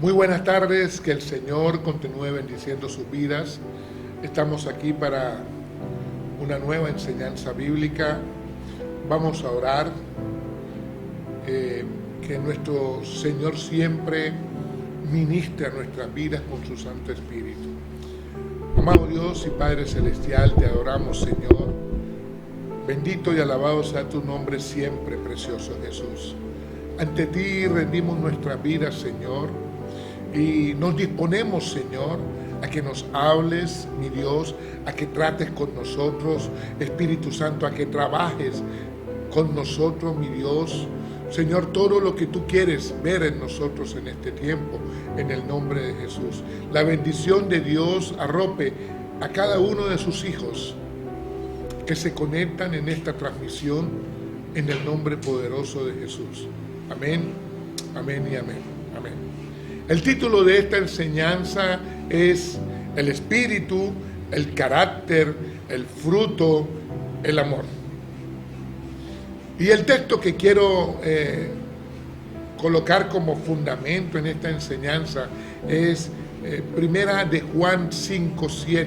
Muy buenas tardes, que el Señor continúe bendiciendo sus vidas. Estamos aquí para una nueva enseñanza bíblica. Vamos a orar, que nuestro Señor siempre ministre a nuestras vidas con su Santo Espíritu. Amado Dios y Padre Celestial, te adoramos, Señor. Bendito y alabado sea tu nombre siempre, precioso Jesús. Ante ti rendimos nuestras vidas, Señor, y nos disponemos, Señor, a que nos hables, mi Dios, a que trates con nosotros, Espíritu Santo, a que trabajes con nosotros, mi Dios. Señor, todo lo que tú quieres ver en nosotros en este tiempo, en el nombre de Jesús. La bendición de Dios arrope a cada uno de sus hijos que se conectan en esta transmisión, en el nombre poderoso de Jesús. Amén, amén y amén, amén. El título de esta enseñanza es el espíritu, el carácter, el fruto, el amor. Y el texto que quiero colocar como fundamento en esta enseñanza es primera de Juan 5:7.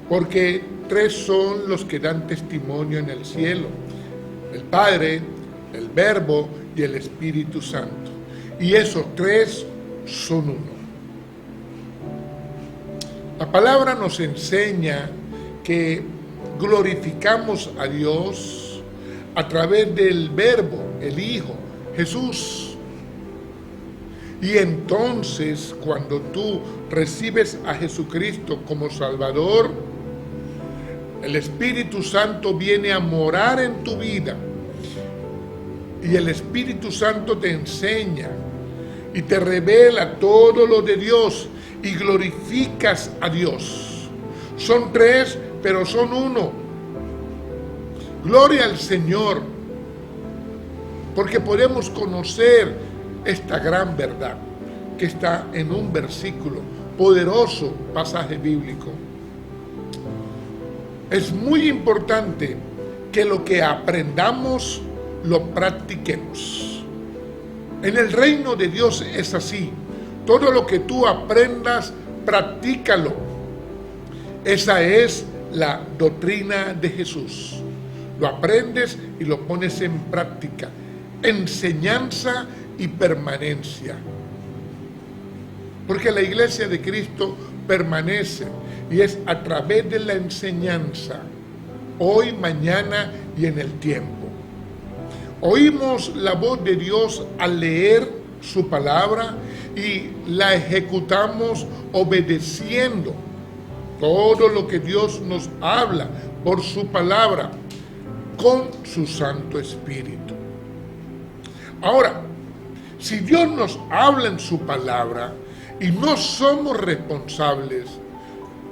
Porque tres son los que dan testimonio en el cielo: el Padre, el Verbo y el Espíritu Santo. Y esos tres son uno. La palabra nos enseña que glorificamos a Dios a través del Verbo, el Hijo, Jesús. Y entonces, cuando tú recibes a Jesucristo como Salvador, el Espíritu Santo viene a morar en tu vida. Y el Espíritu Santo te enseña y te revela todo lo de Dios y glorificas a Dios. Son tres, pero son uno. Gloria al Señor, porque podemos conocer esta gran verdad que está en un versículo, poderoso pasaje bíblico. Es muy importante que lo que aprendamos lo practiquemos. En el reino de Dios es así. Todo lo que tú aprendas, practícalo. Esa es la doctrina de Jesús. Lo aprendes y lo pones en práctica. Enseñanza y permanencia. Porque la iglesia de Cristo permanece y es a través de la enseñanza, hoy, mañana y en el tiempo. Oímos la voz de Dios al leer su palabra y la ejecutamos obedeciendo todo lo que Dios nos habla por su palabra con su Santo Espíritu. Ahora, si Dios nos habla en su palabra y no somos responsables,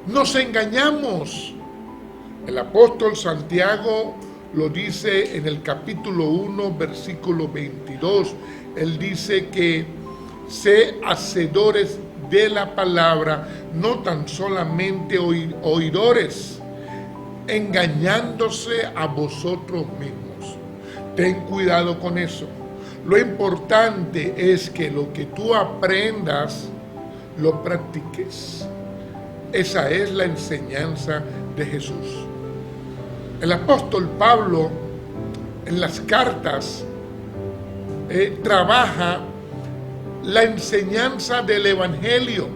nos engañamos. El apóstol Santiago lo dice en el capítulo 1, versículo 22. Él dice que sé hacedores de la palabra, no tan solamente oidores, engañándose a vosotros mismos. Ten cuidado con eso. Lo importante es que lo que tú aprendas, lo practiques. Esa es la enseñanza de Jesús. El apóstol Pablo en las cartas trabaja la enseñanza del Evangelio.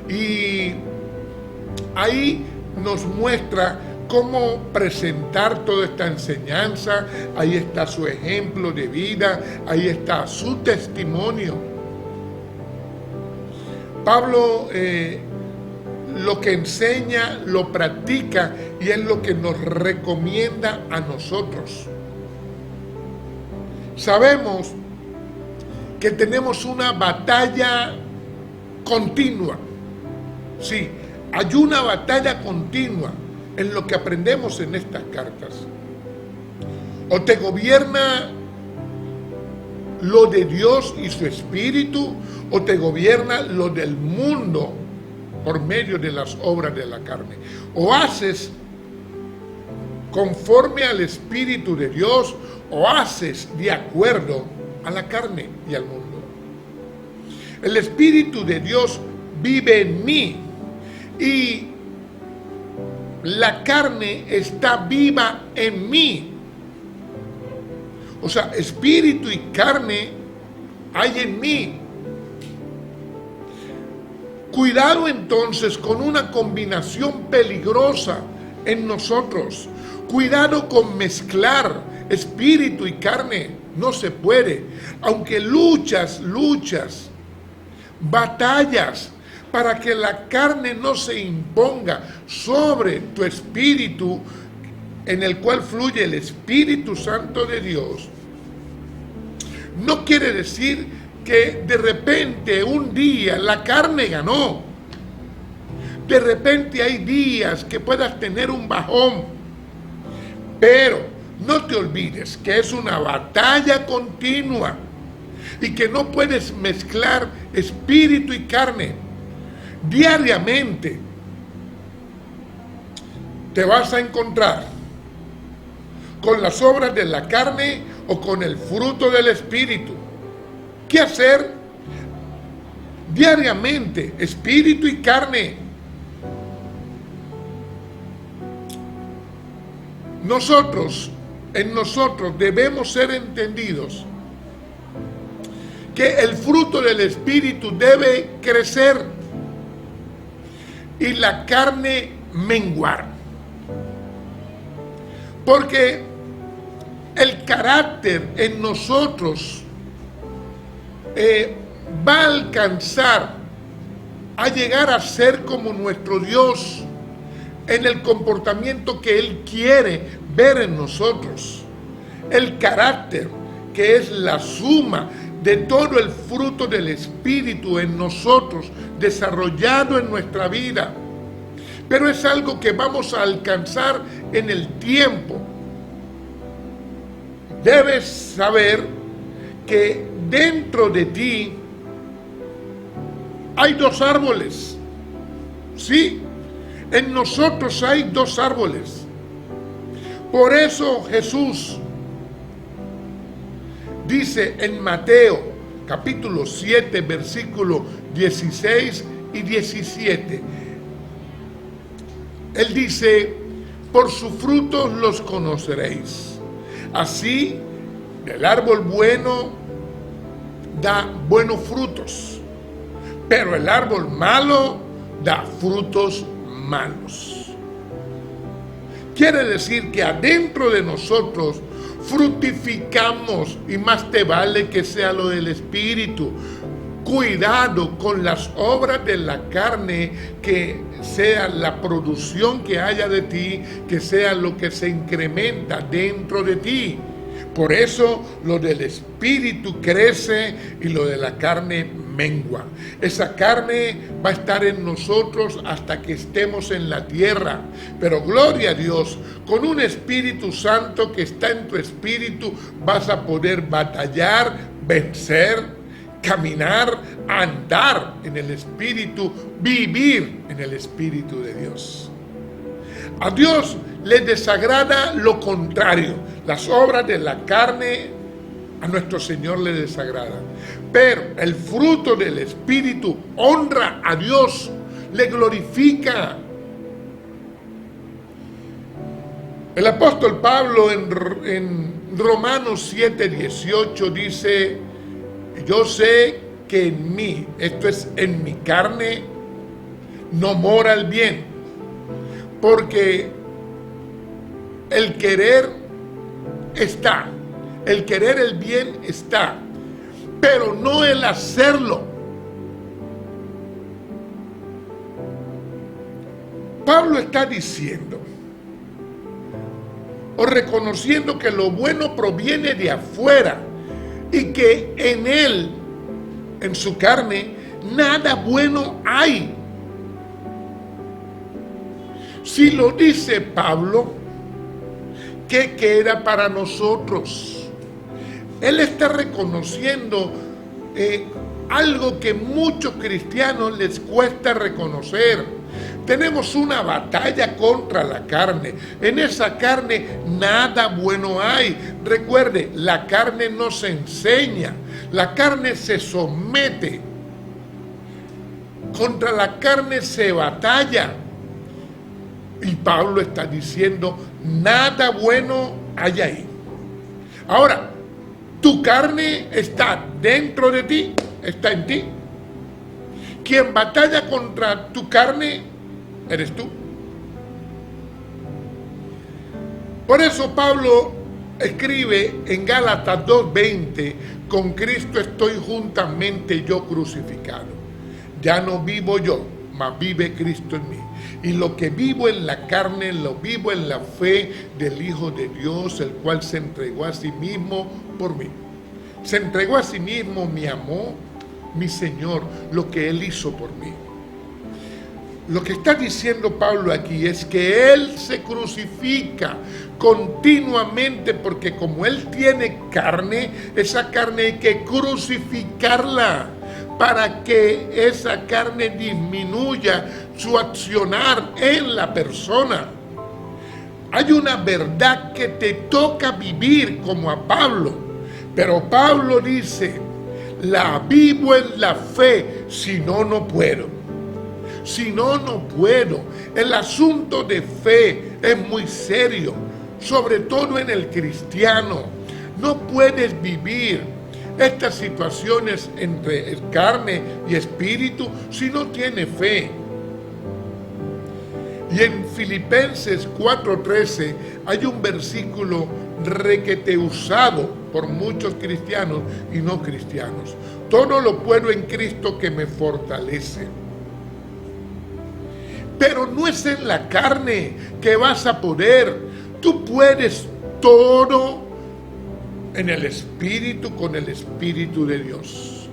Y ahí nos muestra cómo presentar toda esta enseñanza. Ahí está su ejemplo de vida, ahí está su testimonio. Pablo lo que enseña, lo practica y es lo que nos recomienda a nosotros. Sabemos que tenemos una batalla continua. Sí, hay una batalla continua en lo que aprendemos en estas cartas. O te gobierna lo de Dios y su Espíritu, o te gobierna lo del mundo por medio de las obras de la carne. O haces conforme al Espíritu de Dios, o haces de acuerdo a la carne y al mundo. El Espíritu de Dios vive en mí y la carne está viva en mí. O sea, espíritu y carne hay en mí. Cuidado entonces con una combinación peligrosa en nosotros. Cuidado con mezclar espíritu y carne. No se puede. Aunque luchas, batallas para que la carne no se imponga sobre tu espíritu, en el cual fluye el Espíritu Santo de Dios, no quiere decir que de repente un día la carne ganó. De repente hay días que puedas tener un bajón, pero no te olvides que es una batalla continua y que no puedes mezclar espíritu y carne. Diariamente te vas a encontrar con las obras de la carne o con el fruto del espíritu. ¿Qué hacer? Diariamente, espíritu y carne. En nosotros debemos ser entendidos que el fruto del espíritu debe crecer y la carne menguar. Porque el carácter en nosotros va a alcanzar a llegar a ser como nuestro Dios en el comportamiento que Él quiere ver en nosotros. El carácter, que es la suma de todo el fruto del Espíritu en nosotros, desarrollado en nuestra vida. Pero es algo que vamos a alcanzar en el tiempo. Debes saber que dentro de ti hay dos árboles. Sí, en nosotros hay dos árboles. Por eso Jesús dice en Mateo capítulo 7, versículo 16 y 17. Él dice: por sus frutos los conoceréis. Así, el árbol bueno da buenos frutos, pero el árbol malo da frutos malos. Quiere decir que adentro de nosotros fructificamos, y más te vale que sea lo del Espíritu. Cuidado con las obras de la carne, que sea la producción que haya de ti, que sea lo que se incrementa dentro de ti. Por eso lo del Espíritu crece y lo de la carne mengua. Esa carne va a estar en nosotros hasta que estemos en la tierra. Pero gloria a Dios, con un Espíritu Santo que está en tu espíritu, vas a poder batallar, vencer, caminar, andar en el Espíritu, vivir en el Espíritu de Dios. A Dios le desagrada lo contrario. Las obras de la carne a nuestro Señor le desagradan. Pero el fruto del Espíritu honra a Dios, le glorifica. El apóstol Pablo en Romanos 7:18 dice: yo sé que en mí, esto es en mi carne, no mora el bien, porque el querer está, el querer el bien está, pero no el hacerlo. Pablo está diciendo o reconociendo que lo bueno proviene de afuera y que en él, en su carne, nada bueno hay. Si lo dice Pablo, ¿qué queda para nosotros? Él está reconociendo algo que muchos cristianos les cuesta reconocer. Tenemos una batalla contra la carne. En esa carne nada bueno hay. Recuerde, la carne no se enseña, la carne se somete. Contra la carne se batalla. Y Pablo está diciendo, nada bueno hay ahí. Ahora, tu carne está dentro de ti, está en ti. Quien batalla contra tu carne eres tú. Por eso Pablo escribe en Gálatas 2:20, con Cristo estoy juntamente yo crucificado. Ya no vivo yo, mas vive Cristo en mí. Y lo que vivo en la carne, lo vivo en la fe del Hijo de Dios, el cual se entregó a sí mismo por mí. Se entregó a sí mismo, me amó, mi Señor, lo que Él hizo por mí. Lo que está diciendo Pablo aquí es que Él se crucifica continuamente, porque como Él tiene carne, esa carne hay que crucificarla para que esa carne disminuya su accionar en la persona. Hay una verdad que te toca vivir como a Pablo, pero Pablo dice, la vivo en la fe, si no, no puedo. Si no, no puedo. El asunto de fe es muy serio, sobre todo en el cristiano. No puedes vivir estas situaciones entre carne y espíritu si no tienes fe. Y en Filipenses 4:13 hay un versículo requete usado por muchos cristianos y no cristianos. Todo lo puedo en Cristo que me fortalece. Pero no es en la carne que vas a poder. Tú puedes todo en el Espíritu, con el Espíritu de Dios.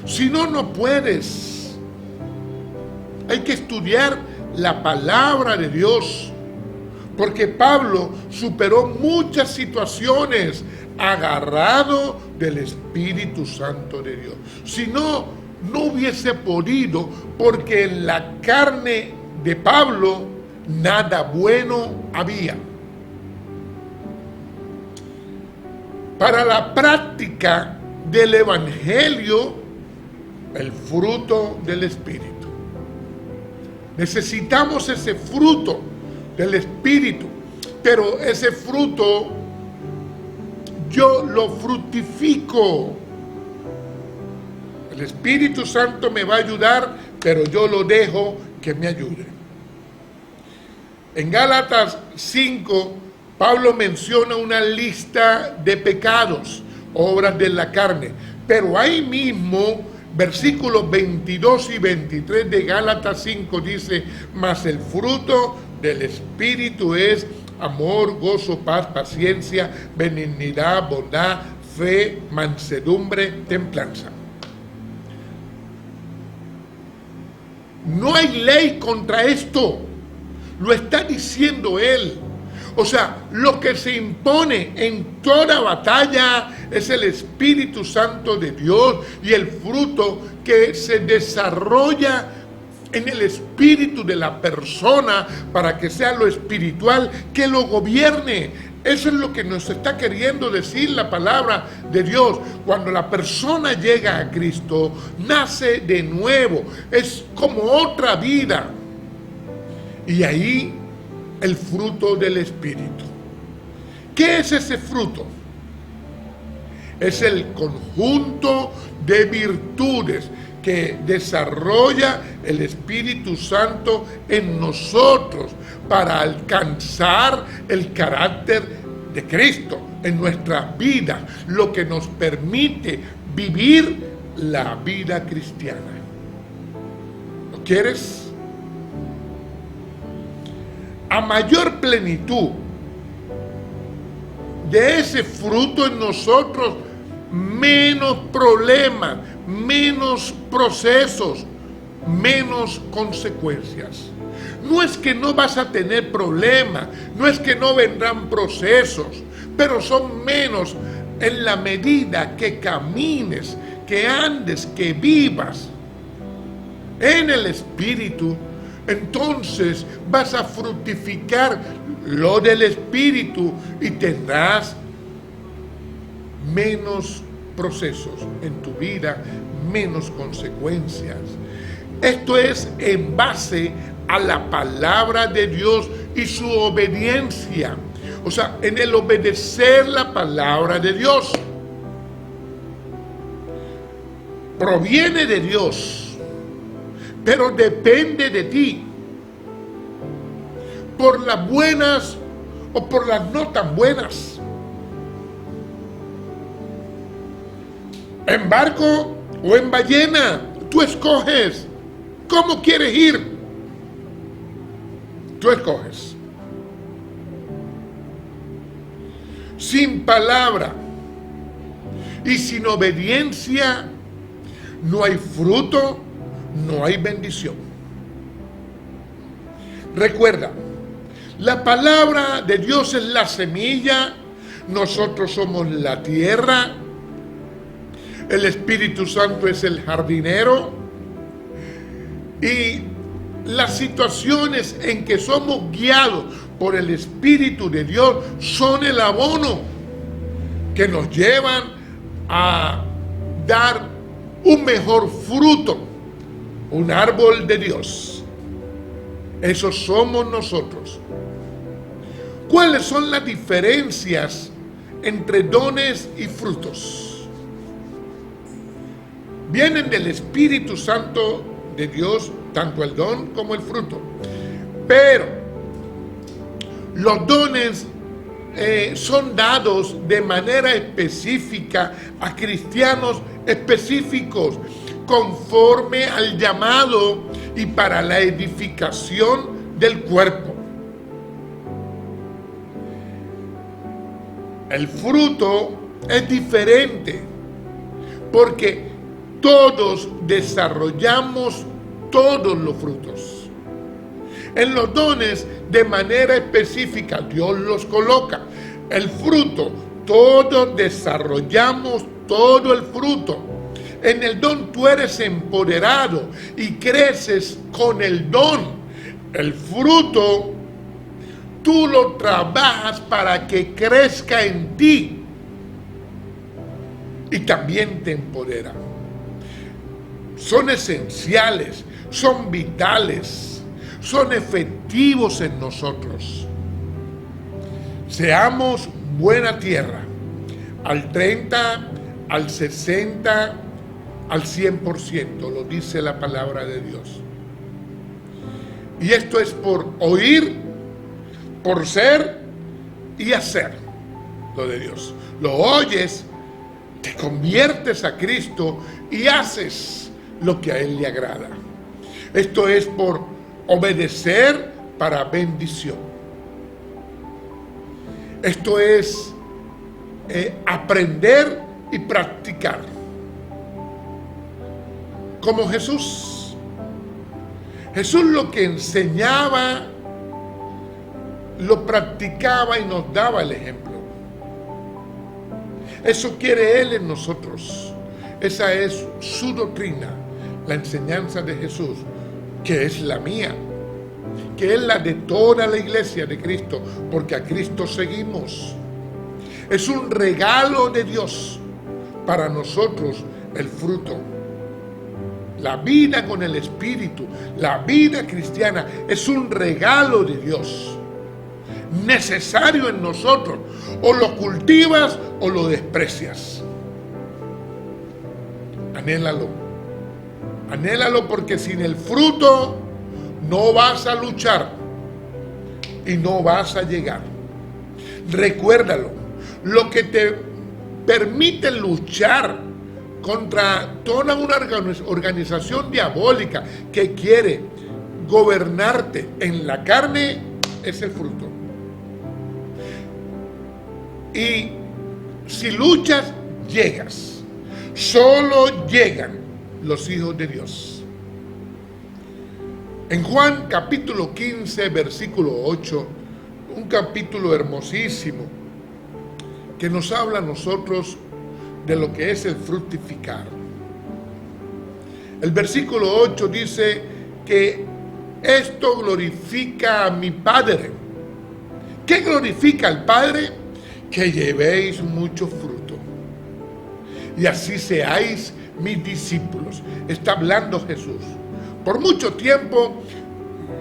Si no, no puedes. Hay que estudiar la palabra de Dios, porque Pablo superó muchas situaciones agarrado del Espíritu Santo de Dios. Si no, no hubiese podido, porque en la carne de Pablo nada bueno había. Para la práctica del Evangelio, el fruto del Espíritu. Necesitamos ese fruto del Espíritu, pero ese fruto yo lo fructifico. El Espíritu Santo me va a ayudar, pero yo lo dejo que me ayude. En Gálatas 5, Pablo menciona una lista de pecados, obras de la carne, pero ahí mismo, versículos 22 y 23 de Gálatas 5 dice, mas el fruto del Espíritu es amor, gozo, paz, paciencia, benignidad, bondad, fe, mansedumbre, templanza. No hay ley contra esto, lo está diciendo él. O sea, lo que se impone en toda batalla es el Espíritu Santo de Dios y el fruto que se desarrolla en el espíritu de la persona para que sea lo espiritual que lo gobierne. Eso es lo que nos está queriendo decir la palabra de Dios. Cuando la persona llega a Cristo, nace de nuevo, es como otra vida. Y ahí el fruto del Espíritu. ¿Qué es ese fruto? Es el conjunto de virtudes que desarrolla el Espíritu Santo en nosotros para alcanzar el carácter de Cristo en nuestra vida, lo que nos permite vivir la vida cristiana. ¿Lo quieres? A mayor plenitud de ese fruto en nosotros, menos problemas, menos procesos, menos consecuencias. No es que no vas a tener problemas, no es que no vendrán procesos, pero son menos en la medida que camines, que andes, que vivas en el Espíritu. entonces vas a fructificar lo del Espíritu y tendrás menos procesos en tu vida, menos consecuencias. Esto es en base a la palabra de Dios y su obediencia. O sea, en el obedecer la palabra de Dios. Proviene de Dios, pero depende de ti. Por las buenas o por las no tan buenas. En barco o en ballena, tú escoges cómo quieres ir. Tú escoges. Sin palabra y sin obediencia no hay fruto, no hay bendición. Recuerda, la palabra de Dios es la semilla, nosotros somos la tierra, el Espíritu Santo es el jardinero y las situaciones en que somos guiados por el Espíritu de Dios son el abono que nos llevan a dar un mejor fruto, un árbol de Dios. Esos somos nosotros. ¿Cuáles son las diferencias entre dones y frutos? Vienen del Espíritu Santo de Dios, tanto el don como el fruto. Pero los dones son dados de manera específica a cristianos específicos, conforme al llamado y para la edificación del cuerpo. El fruto es diferente, porque todos desarrollamos todos los frutos. En los dones, de manera específica, Dios los coloca. El fruto, todos desarrollamos todo el fruto. En el don tú eres empoderado y creces con el don. El fruto, tú lo trabajas para que crezca en ti y también te empodera. Son esenciales, son vitales, son efectivos en nosotros. Seamos buena tierra, al 30, al 60, al 100%, lo dice la palabra de Dios. Y esto es por oír, por ser y hacer lo de Dios. Lo oyes, te conviertes a Cristo y haces lo que a Él le agrada. Esto es por obedecer para bendición. Esto es aprender y practicar. Como Jesús. Jesús lo que enseñaba, lo practicaba y nos daba el ejemplo. Eso quiere Él en nosotros. Esa es su doctrina, la enseñanza de Jesús, que es la mía, que es la de toda la iglesia de Cristo, porque a Cristo seguimos. Es un regalo de Dios para nosotros el fruto. La vida con el Espíritu, la vida cristiana, es un regalo de Dios, necesario en nosotros. O lo cultivas o lo desprecias. Anhélalo. Anhélalo, porque sin el fruto no vas a luchar y no vas a llegar. Recuérdalo. Lo que te permite luchar contra toda una organización diabólica que quiere gobernarte en la carne es el fruto. Y si luchas, llegas. Solo llegan los hijos de Dios. En Juan capítulo 15, versículo 8, un capítulo hermosísimo que nos habla a nosotros de lo que es el fructificar. El versículo 8 dice que esto glorifica a mi Padre. ¿Qué glorifica al Padre? Que llevéis mucho fruto, y así seáis mis discípulos. Está hablando Jesús. Por mucho tiempo,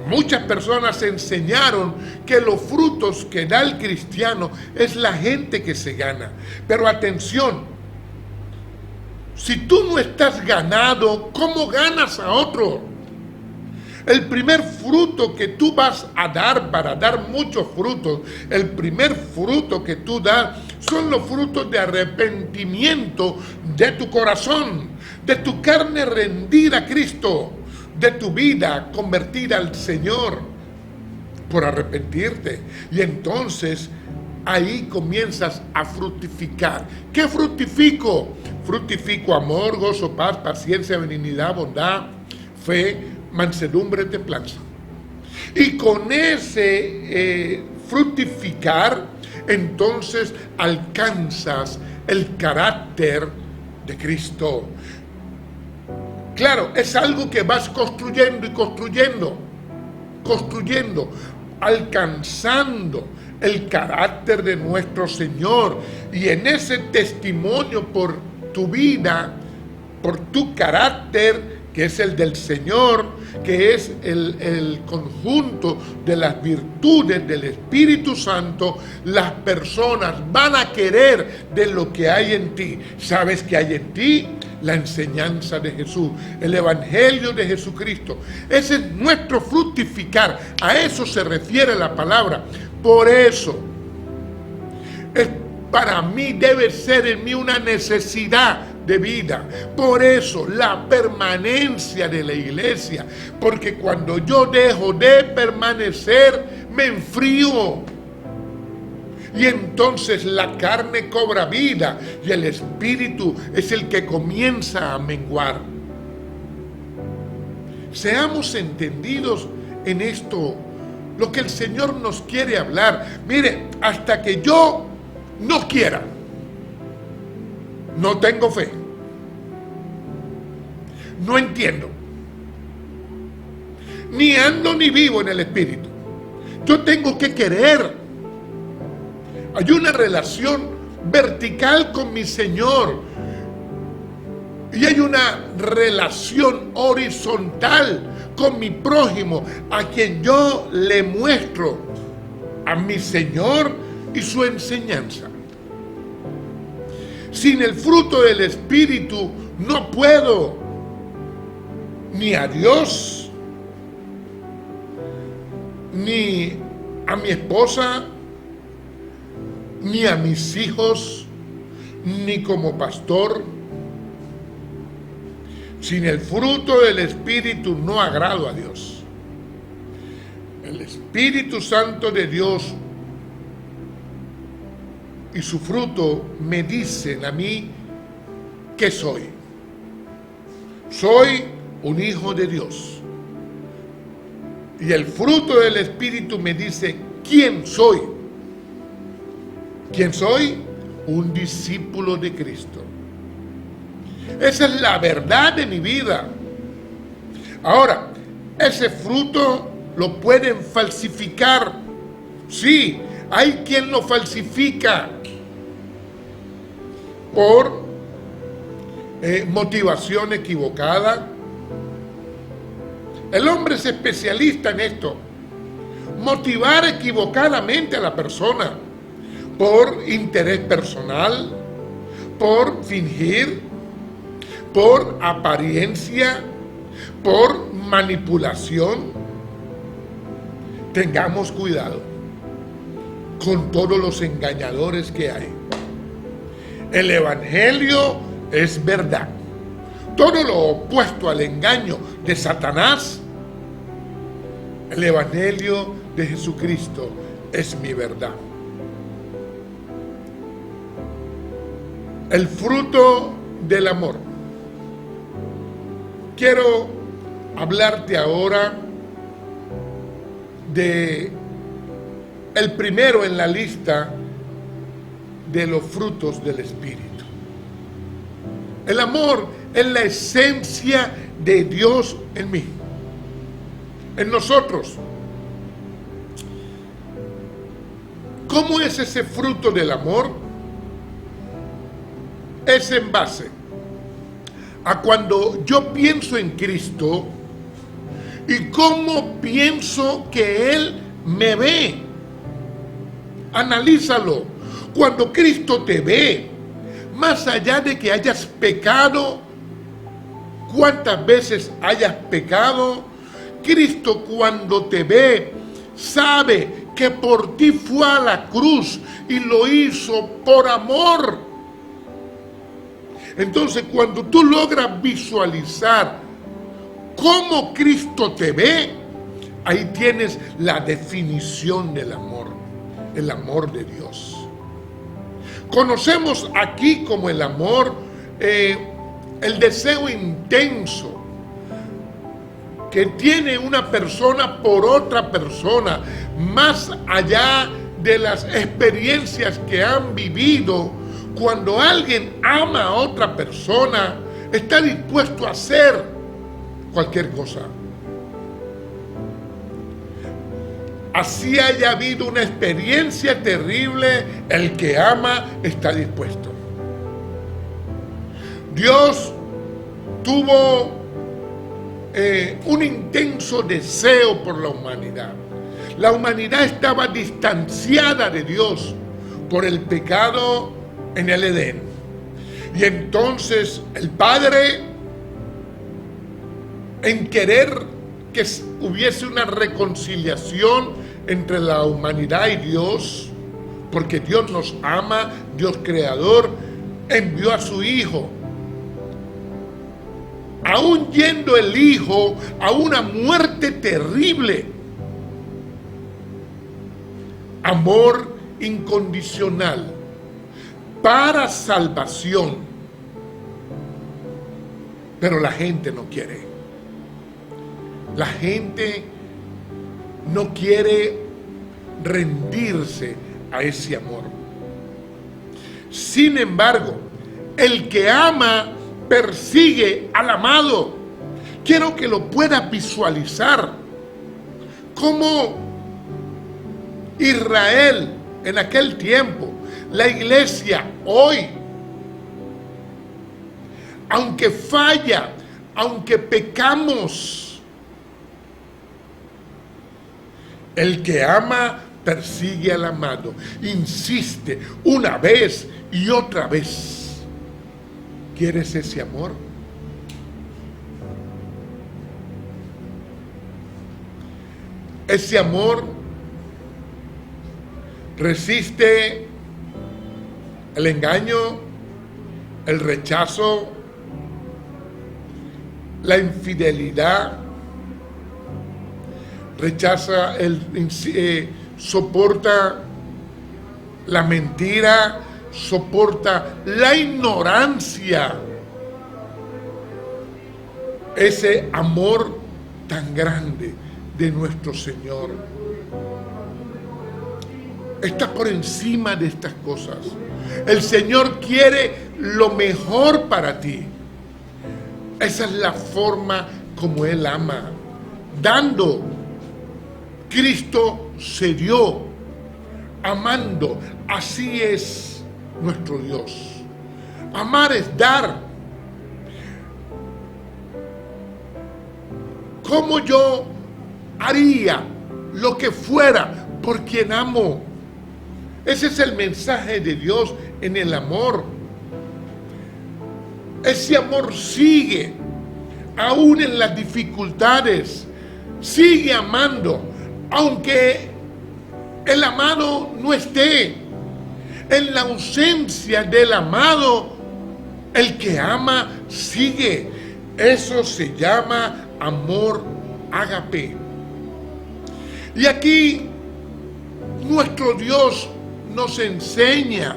muchas personas enseñaron que los frutos que da el cristiano es la gente que se gana. Pero atención, si tú no estás ganado, ¿cómo ganas a otro? El primer fruto que tú vas a dar para dar muchos frutos, el primer fruto que tú das son los frutos de arrepentimiento de tu corazón, de tu carne rendida a Cristo, de tu vida convertida al Señor por arrepentirte. Y entonces ahí comienzas a fructificar. ¿Qué fructifico? Fructifico amor, gozo, paz, paciencia, benignidad, bondad, fe, mansedumbre, templanza. Y con ese fructificar, entonces alcanzas el carácter de Cristo. Claro, es algo que vas construyendo y construyendo, alcanzando el carácter de nuestro Señor. Y en ese testimonio por tu vida, por tu carácter, que es el del Señor, que es el conjunto de las virtudes del Espíritu Santo, las personas van a querer de lo que hay en ti. ¿Sabes qué hay en ti? La enseñanza de Jesús, el Evangelio de Jesucristo. Ese es nuestro fructificar. A eso se refiere la palabra. Por eso, para mí debe ser en mí una necesidad de vida. Por eso la permanencia de la iglesia, porque cuando yo dejo de permanecer me enfrío, y entonces la carne cobra vida y el espíritu es el que comienza a menguar. Seamos entendidos en esto, lo que el Señor nos quiere hablar. Mire, hasta que yo no quiera, no tengo fe, no entiendo, ni ando ni vivo en el Espíritu. Yo tengo que querer. Hay una relación vertical con mi Señor y hay una relación horizontal con mi prójimo, a quien yo le muestro a mi Señor y su enseñanza. Sin el fruto del Espíritu no puedo ni a Dios, ni a mi esposa, ni a mis hijos, ni como pastor. Sin el fruto del Espíritu no agrado a Dios. El Espíritu Santo de Dios y su fruto me dicen a mí que soy. Soy un hijo de Dios. Y el fruto del Espíritu me dice quién soy. ¿Quién soy? Un discípulo de Cristo. Esa es la verdad de mi vida. Ahora, ese fruto lo pueden falsificar. Sí, hay quien lo falsifica por motivación equivocada. El hombre es especialista en esto. Motivar equivocadamente a la persona por interés personal, por fingir, por apariencia, por manipulación. Tengamos cuidado con todos los engañadores que hay. El Evangelio es verdad. Todo lo opuesto al engaño de Satanás, el Evangelio de Jesucristo es mi verdad. El fruto del amor. Quiero hablarte ahora de el primero en la lista de los frutos del Espíritu. El amor es la esencia de Dios en mí. en nosotros. ¿Cómo es ese fruto del amor? Es en base a cuando yo pienso en Cristo y cómo pienso que Él me ve. Analízalo. Cuando Cristo te ve, más allá de que hayas pecado, cuántas veces hayas pecado, Cristo cuando te ve, sabe que por ti fue a la cruz y lo hizo por amor. Entonces, cuando tú logras visualizar cómo Cristo te ve, ahí tienes la definición del amor, el amor de Dios. Conocemos aquí como el amor, el deseo intenso que tiene una persona por otra persona, más allá de las experiencias que han vivido. Cuando alguien ama a otra persona, está dispuesto a hacer cualquier cosa. Así haya habido una experiencia terrible, el que ama está dispuesto. Dios tuvo un intenso deseo por la humanidad. La humanidad estaba distanciada de Dios por el pecado en el Edén. Y entonces el Padre, en querer que hubiese una reconciliación entre la humanidad y Dios, porque Dios nos ama, Dios creador, envió a su Hijo. Aún yendo el Hijo a una muerte terrible, amor incondicional para salvación. Pero la gente no quiere. La gente no quiere rendirse a ese amor. Sin embargo, el que ama persigue al amado. Quiero que lo puedas visualizar. Como Israel en aquel tiempo, la iglesia hoy, aunque falla, aunque pecamos, el que ama persigue al amado, insiste una vez y otra vez. ¿Quieres ese amor? Ese amor resiste el engaño, el rechazo, la infidelidad, rechaza soporta la mentira, soporta la ignorancia. Ese amor tan grande de nuestro Señor está por encima de estas cosas. El Señor quiere lo mejor para ti. Esa es la forma como Él ama, dando. Cristo se dio amando. Así es nuestro Dios. Amar es dar. ¿Cómo yo haría lo que fuera por quien amo? Ese es el mensaje de Dios en el amor. Ese amor sigue, aún en las dificultades, sigue amando, aunque el amado no esté. En la ausencia del amado, el que ama sigue. Eso se llama amor ágape. Y aquí nuestro Dios nos enseña,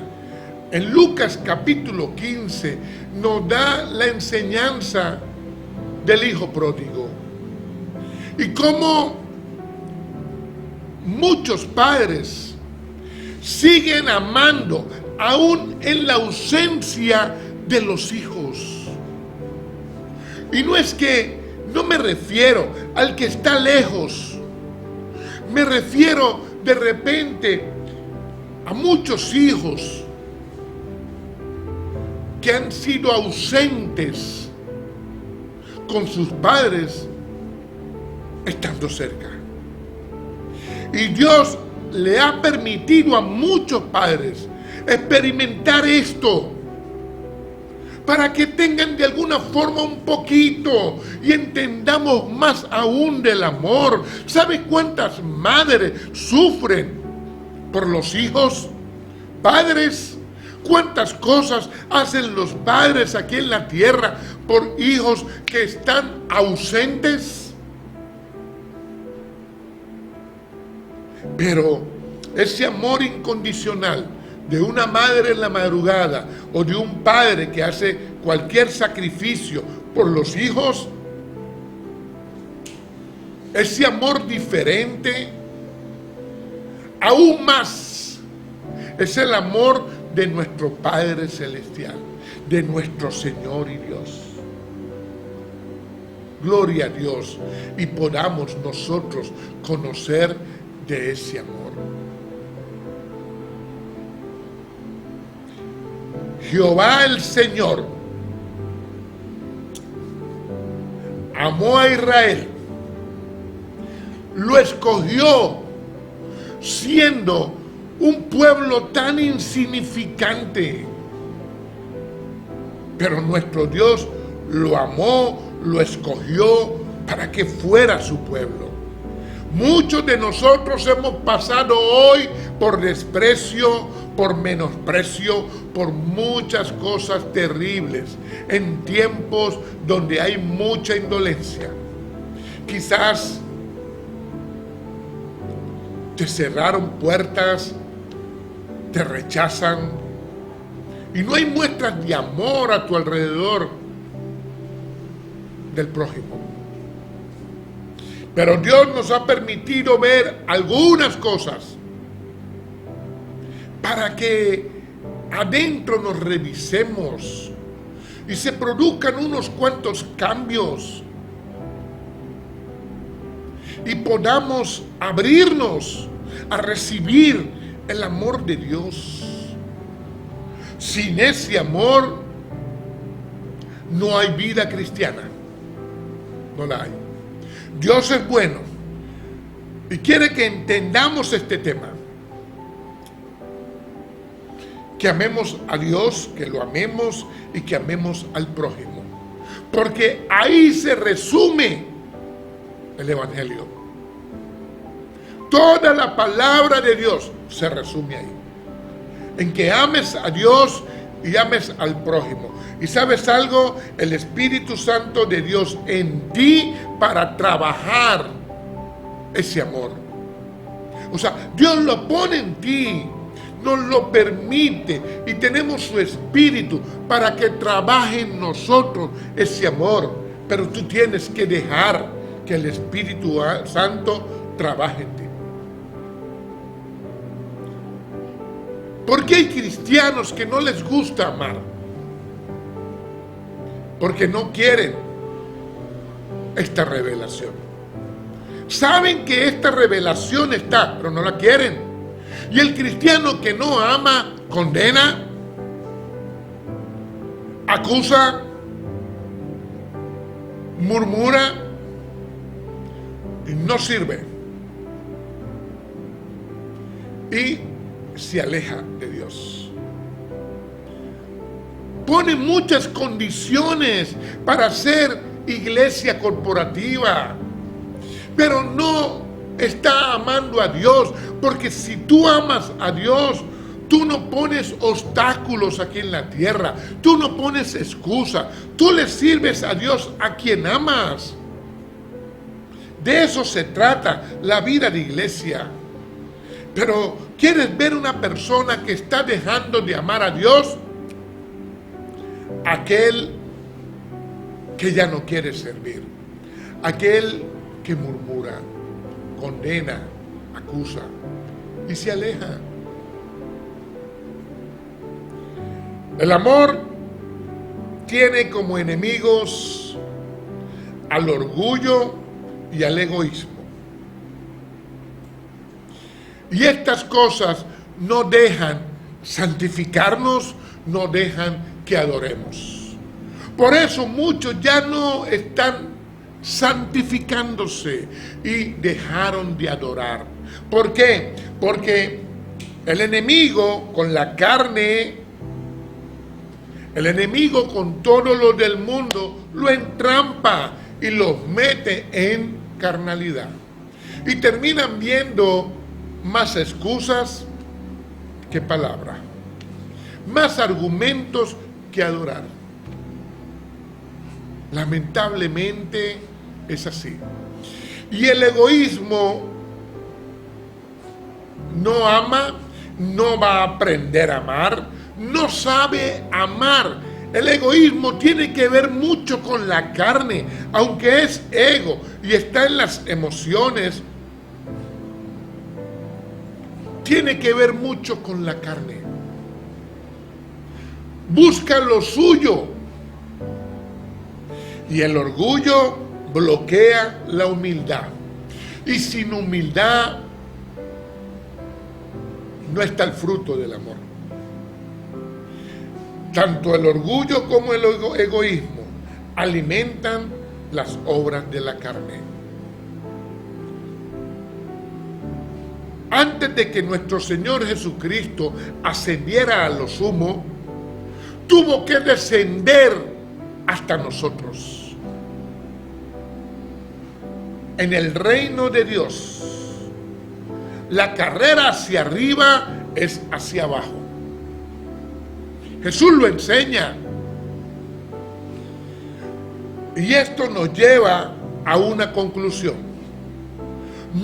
en Lucas capítulo 15, nos da la enseñanza del hijo pródigo. Y cómo muchos padres siguen amando aún en la ausencia de los hijos. Y no es que no me refiero al que está lejos. Me refiero de repente a muchos hijos que han sido ausentes con sus padres estando cerca. Y Dios le ha permitido a muchos padres experimentar esto para que tengan de alguna forma un poquito y entendamos más aún del amor. ¿Sabe cuántas madres sufren por los hijos? Padres, ¿cuántas cosas hacen los padres aquí en la tierra por hijos que están ausentes? Pero ese amor incondicional de una madre en la madrugada o de un padre que hace cualquier sacrificio por los hijos, ese amor diferente, aún más, es el amor de nuestro Padre Celestial, de nuestro Señor y Dios. Gloria a Dios, y podamos nosotros conocer de ese amor. Jehová el Señor amó a Israel, lo escogió siendo un pueblo tan insignificante, pero nuestro Dios lo amó, lo escogió para que fuera su pueblo. Muchos de nosotros hemos pasado hoy por desprecio, por menosprecio, por muchas cosas terribles, en tiempos donde hay mucha indolencia. Quizás te cerraron puertas, te rechazan y no hay muestras de amor a tu alrededor del prójimo. Pero Dios nos ha permitido ver algunas cosas para que adentro nos revisemos y se produzcan unos cuantos cambios y podamos abrirnos a recibir el amor de Dios. Sin ese amor no hay vida cristiana, no la hay. Dios es bueno y quiere que entendamos este tema, que amemos a Dios, que lo amemos y que amemos al prójimo, porque ahí se resume el Evangelio. Toda la palabra de Dios se resume ahí, en que ames a Dios y ames al prójimo. Y ¿sabes algo? El Espíritu Santo de Dios en ti para trabajar ese amor. O sea, Dios lo pone en ti, nos lo permite y tenemos su Espíritu para que trabaje en nosotros ese amor. Pero tú tienes que dejar que el Espíritu Santo trabaje en ti. ¿Por qué hay cristianos que no les gusta amar? Porque no quieren esta revelación. Saben que esta revelación está, pero no la quieren. Y el cristiano que no ama, condena, acusa, murmura y no sirve. Y se aleja de Dios. Pone muchas condiciones para ser iglesia corporativa, pero no está amando a Dios, porque si tú amas a Dios, tú no pones obstáculos aquí en la tierra, tú no pones excusa, tú le sirves a Dios a quien amas. De eso se trata la vida de iglesia. Pero ¿quieres ver una persona que está dejando de amar a Dios? Aquel que ya no quiere servir, aquel que murmura, condena, acusa y se aleja. El amor tiene como enemigos al orgullo y al egoísmo. Y estas cosas no dejan santificarnos, no dejan que adoremos. Por eso muchos ya no están santificándose y dejaron de adorar. ¿Por qué? Porque el enemigo con la carne, el enemigo con todo lo del mundo, lo entrampa y los mete en carnalidad. Y terminan viendo más excusas que palabra, más argumentos que adorar. Lamentablemente es así. Y el egoísmo no ama, no va a aprender a amar, no sabe amar. El egoísmo tiene que ver mucho con la carne, aunque es ego y está en las emociones, tiene que ver mucho con la carne. Busca lo suyo. Y el orgullo bloquea la humildad. Y sin humildad no está el fruto del amor. Tanto el orgullo como el egoísmo alimentan las obras de la carne. Antes de que nuestro Señor Jesucristo ascendiera a lo sumo, tuvo que descender hasta nosotros. En el reino de Dios, la carrera hacia arriba es hacia abajo. Jesús lo enseña. Y esto nos lleva a una conclusión.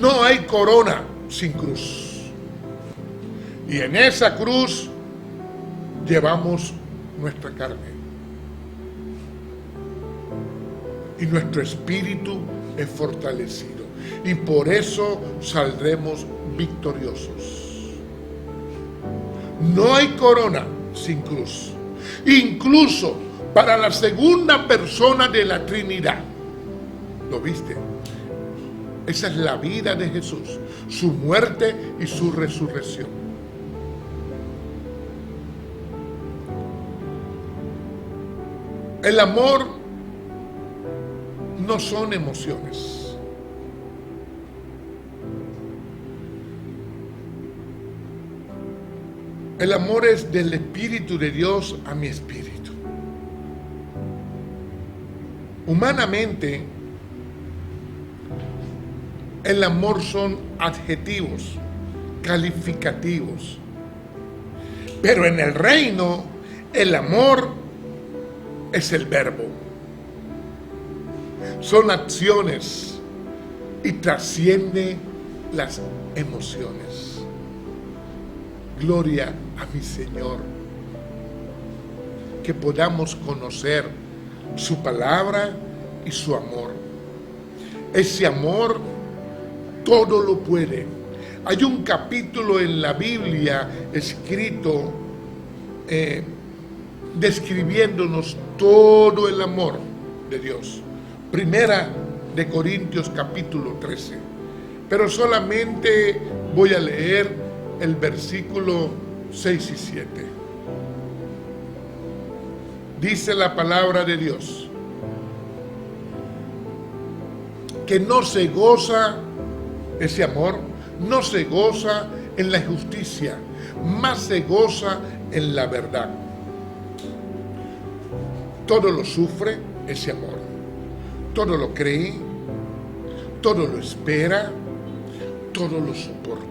No hay corona sin cruz. Y en esa cruz llevamos nuestra carne. Y nuestro espíritu es fortalecido. Y por eso saldremos victoriosos. No hay corona sin cruz. Incluso para la segunda persona de la Trinidad. ¿Lo viste? Esa es la vida de Jesús, su muerte y su resurrección. El amor no son emociones. El amor es del Espíritu de Dios a mi espíritu. Humanamente, el amor son adjetivos, calificativos. Pero en el reino, el amor es el verbo. Son acciones y trasciende las emociones. Gloria a mi Señor. Que podamos conocer su palabra y su amor. Ese amor todo lo puede. Hay un capítulo en la Biblia escrito describiéndonos todo el amor de Dios. Primera de Corintios capítulo 13. Pero solamente voy a leer el versículo 6 y 7. Dice la palabra de Dios que no se goza, ese amor no se goza en la justicia, más se goza en la verdad. Todo lo sufre ese amor, todo lo cree, todo lo espera, todo lo soporta.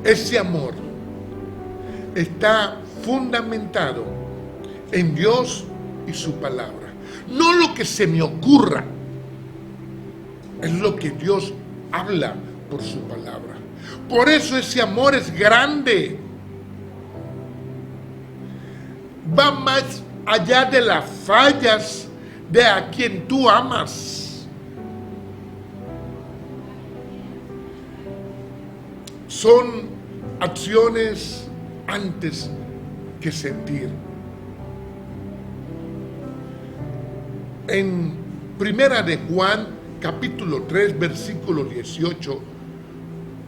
Ese amor está fundamentado en Dios y su palabra. No lo que se me ocurra, es lo que Dios habla por su palabra. Por eso ese amor es grande. Va más allá de las fallas de a quien tú amas. Son acciones antes que sentir. En Primera de Juan, capítulo 3, versículo 18,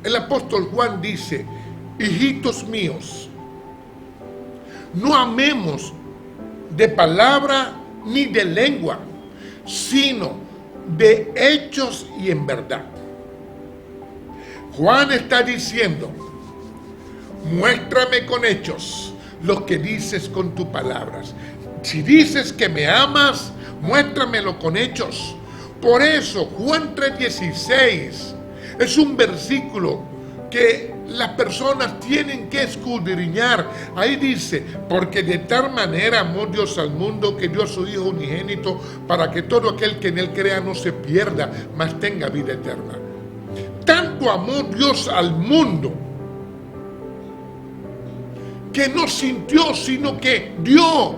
el apóstol Juan dice: hijitos míos, no amemos de palabra ni de lengua, sino de hechos y en verdad. Juan está diciendo: muéstrame con hechos lo que dices con tus palabras. Si dices que me amas, muéstramelo con hechos. Por eso Juan 3:16 es un versículo que las personas tienen que escudriñar. Ahí dice: porque de tal manera amó Dios al mundo que dio a su Hijo unigénito, para que todo aquel que en él crea no se pierda, mas tenga vida eterna. Tanto amó Dios al mundo que no sintió, sino que Dios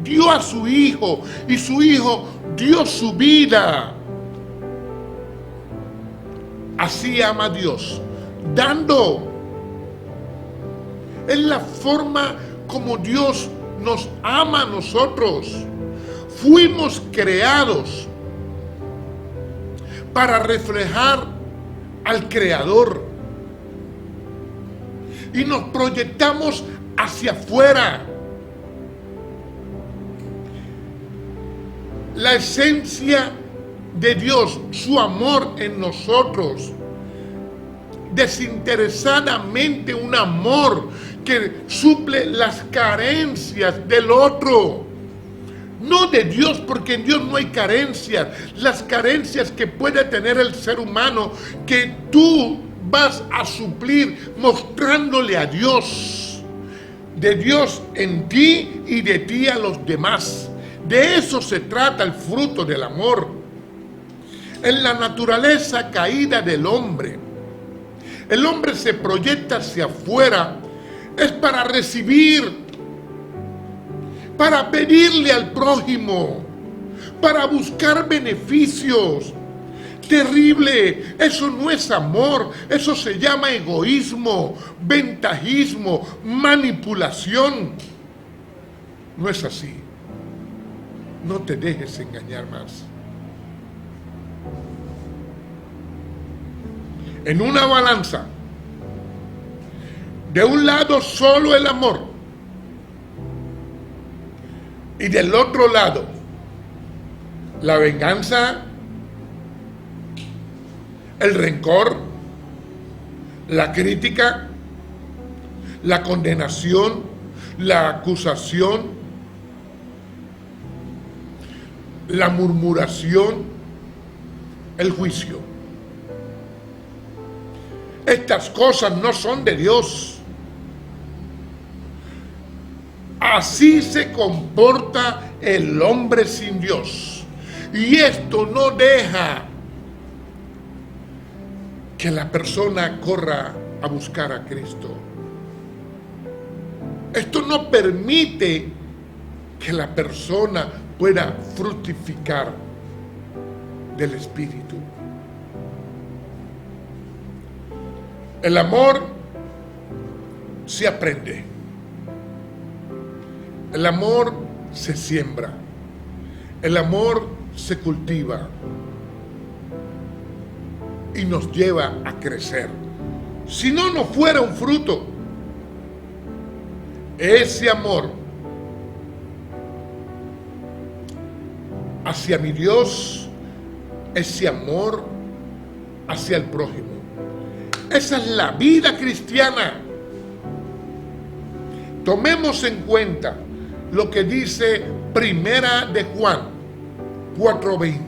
dio a su Hijo, y su Hijo dio su vida. Así ama a Dios, dando. Es la forma como Dios nos ama a nosotros. Fuimos creados para reflejar al Creador, y nos proyectamos hacia afuera. La esencia de Dios, su amor en nosotros, desinteresadamente, un amor que suple las carencias del otro, no de Dios, porque en Dios no hay carencias. Las carencias que puede tener el ser humano, que tú vas a suplir mostrándole a Dios, de Dios en ti y de ti a los demás. De eso se trata el fruto del amor. En la naturaleza caída del hombre, el hombre se proyecta hacia afuera, es para recibir, para pedirle al prójimo, para buscar beneficios. Terrible, eso no es amor, eso se llama egoísmo, ventajismo, manipulación. No es así. No te dejes engañar más. En una balanza, de un lado solo el amor, y del otro lado la venganza, el rencor, la crítica, la condenación, la acusación, la murmuración, el juicio. Estas cosas no son de Dios. Así se comporta el hombre sin Dios. Y esto no deja que la persona corra a buscar a Cristo. Esto no permite que la persona pueda fructificar del Espíritu. El amor se aprende. El amor se siembra. El amor se cultiva y nos lleva a crecer. Si no, no fuera un fruto. Ese amor hacia mi Dios, ese amor hacia el prójimo. Esa es la vida cristiana. Tomemos en cuenta lo que dice Primera de Juan 4:20.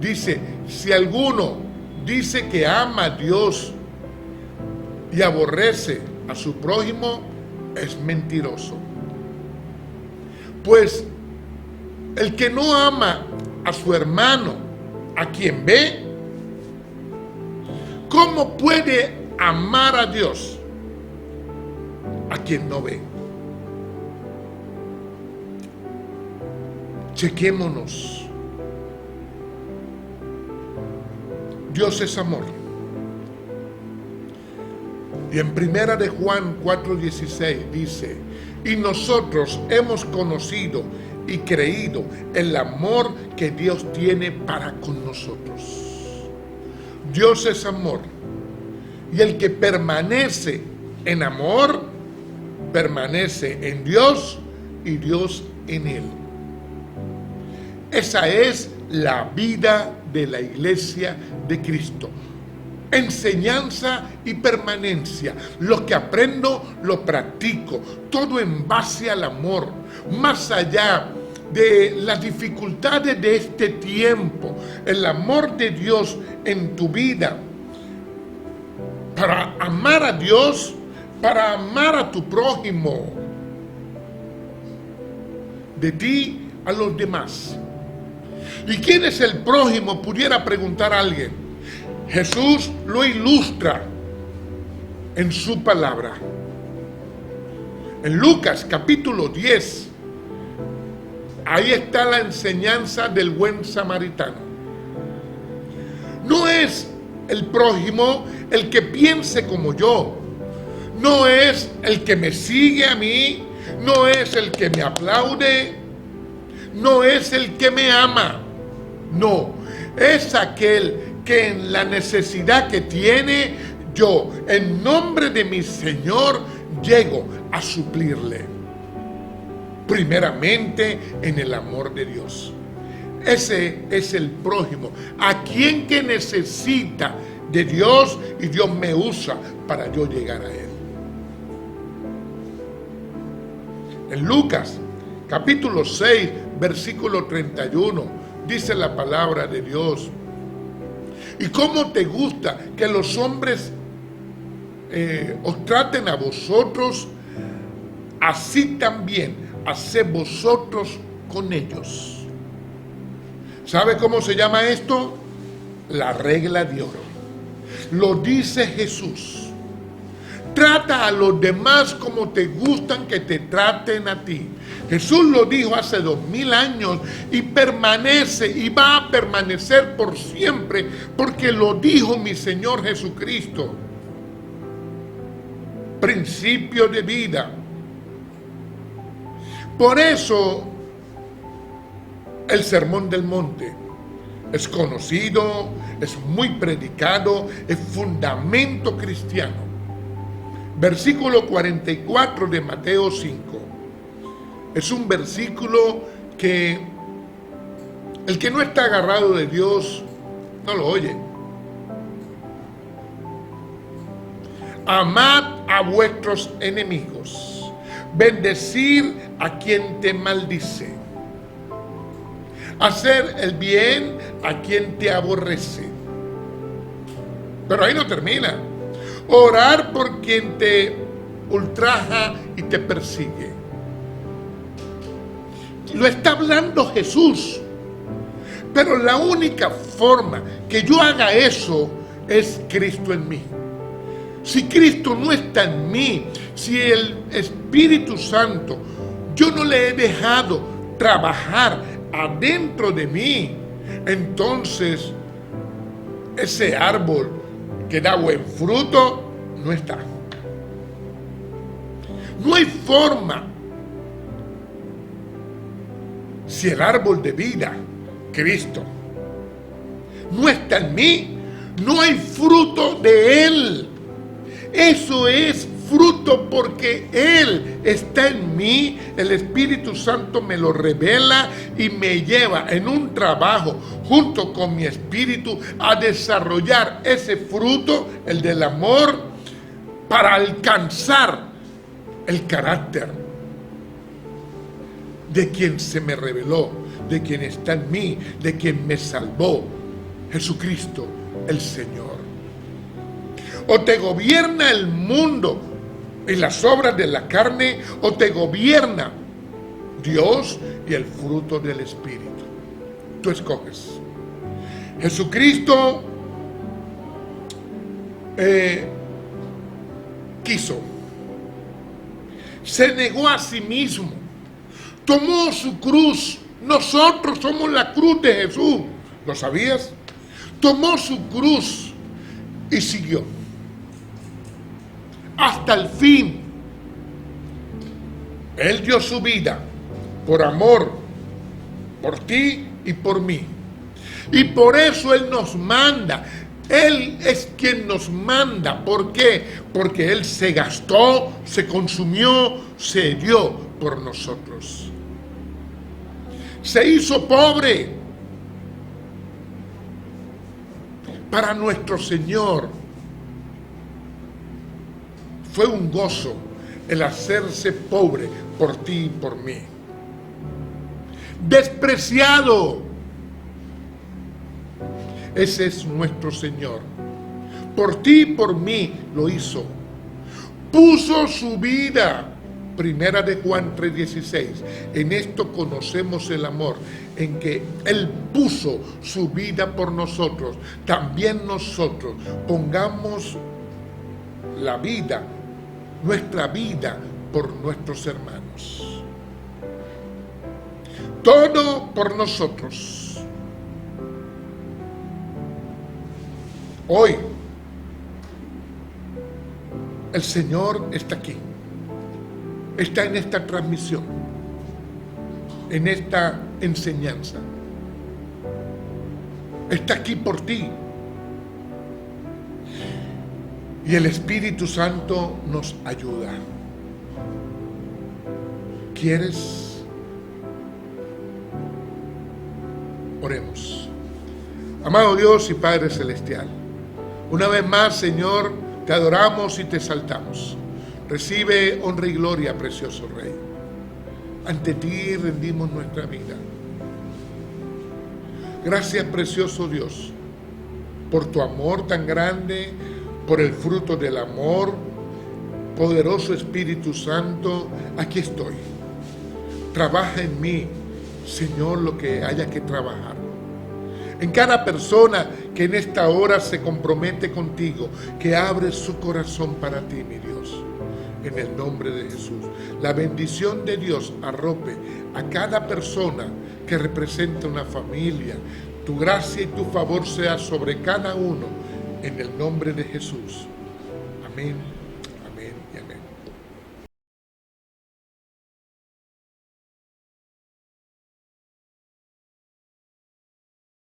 Dice: si alguno dice que ama a Dios y aborrece a su prójimo, es mentiroso. Pues el que no ama a su hermano, a quien ve, ¿cómo puede amar a Dios a quien no ve? Chequémonos. Dios es amor. Y en Primera de Juan 4:16 dice: y nosotros hemos conocido y creído el amor que Dios tiene para con nosotros. Dios es amor, y el que permanece en amor, permanece en Dios y Dios en él. Esa es la vida de la iglesia de Cristo. Enseñanza y permanencia. Lo que aprendo, lo practico. Todo en base al amor. Más allá de las dificultades de este tiempo, el amor de Dios en tu vida. Para amar a Dios, para amar a tu prójimo. De ti a los demás. ¿Y quién es el prójimo? Pudiera preguntar a alguien. Jesús lo ilustra en su palabra. En Lucas capítulo 10, ahí está la enseñanza del buen samaritano. No es el prójimo el que piense como yo. No es el que me sigue a mí. No es el que me aplaude. No es el que me ama. No, es aquel que en la necesidad que tiene, yo, en nombre de mi Señor, llego a suplirle. Primeramente, en el amor de Dios. Ese es el prójimo. Aquel que necesita de Dios y Dios me usa para yo llegar a él. En Lucas, capítulo 6, versículo 31, dice la palabra de Dios. ¿Y cómo te gusta que los hombres os traten a vosotros? Así también haced vosotros con ellos. ¿Sabe cómo se llama esto? La regla de oro. Lo dice Jesús. Trata a los demás como te gustan que te traten a ti. Jesús lo dijo hace 2000 años y permanece y va a permanecer por siempre porque lo dijo mi Señor Jesucristo. Principio de vida. Por eso el Sermón del Monte es conocido, es muy predicado, es fundamento cristiano. Versículo 44 de Mateo 5. Es un versículo que el que no está agarrado de Dios no lo oye. Amad a vuestros enemigos, bendecir a quien te maldice, hacer el bien a quien te aborrece. Pero ahí no termina. Orar por quien te ultraja y te persigue. Lo está hablando Jesús. Pero la única forma que yo haga eso es Cristo en mí. Si Cristo no está en mí, si el Espíritu Santo yo no le he dejado trabajar adentro de mí, entonces ese árbol que da buen fruto no está. No hay forma. Si el árbol de vida, Cristo, no está en mí, no hay fruto de Él. Eso es fruto porque Él está en mí. El Espíritu Santo me lo revela y me lleva en un trabajo junto con mi espíritu a desarrollar ese fruto, el del amor, para alcanzar el carácter de quien se me reveló, de quien está en mí, de quien me salvó, Jesucristo el Señor. O te gobierna el mundo y las obras de la carne, o te gobierna Dios y el fruto del Espíritu. Tú escoges. Jesucristo quiso, se negó a sí mismo, tomó su cruz. Nosotros somos la cruz de Jesús. ¿Lo sabías? Tomó su cruz y siguió hasta el fin. Él dio su vida por amor por ti y por mí. Y por eso Él nos manda. Él es quien nos manda. ¿Por qué? Porque Él se gastó, se consumió, se dio por nosotros. Se hizo pobre para nuestro Señor. Fue un gozo el hacerse pobre por ti y por mí. Despreciado. Ese es nuestro Señor. Por ti y por mí lo hizo. Puso su vida. Primera de Juan 3:16. En esto conocemos el amor, en que Él puso su vida por nosotros. También nosotros pongamos la vida, nuestra vida, por nuestros hermanos. Todo por nosotros. Hoy el Señor está aquí, está en esta transmisión, en esta enseñanza, está aquí por ti, y el Espíritu Santo nos ayuda. ¿Quieres? Oremos. Amado Dios y Padre Celestial, una vez más, Señor, te adoramos y te exaltamos. Recibe honra y gloria, precioso Rey. Ante ti rendimos nuestra vida. Gracias, precioso Dios, por tu amor tan grande, por el fruto del amor. Poderoso Espíritu Santo, aquí estoy. Trabaja en mí, Señor, lo que haya que trabajar. En cada persona que en esta hora se compromete contigo, que abre su corazón para ti, mi Dios. En el nombre de Jesús. La bendición de Dios arrope a cada persona que representa una familia. Tu gracia y tu favor sea sobre cada uno. En el nombre de Jesús. Amén, amén y amén.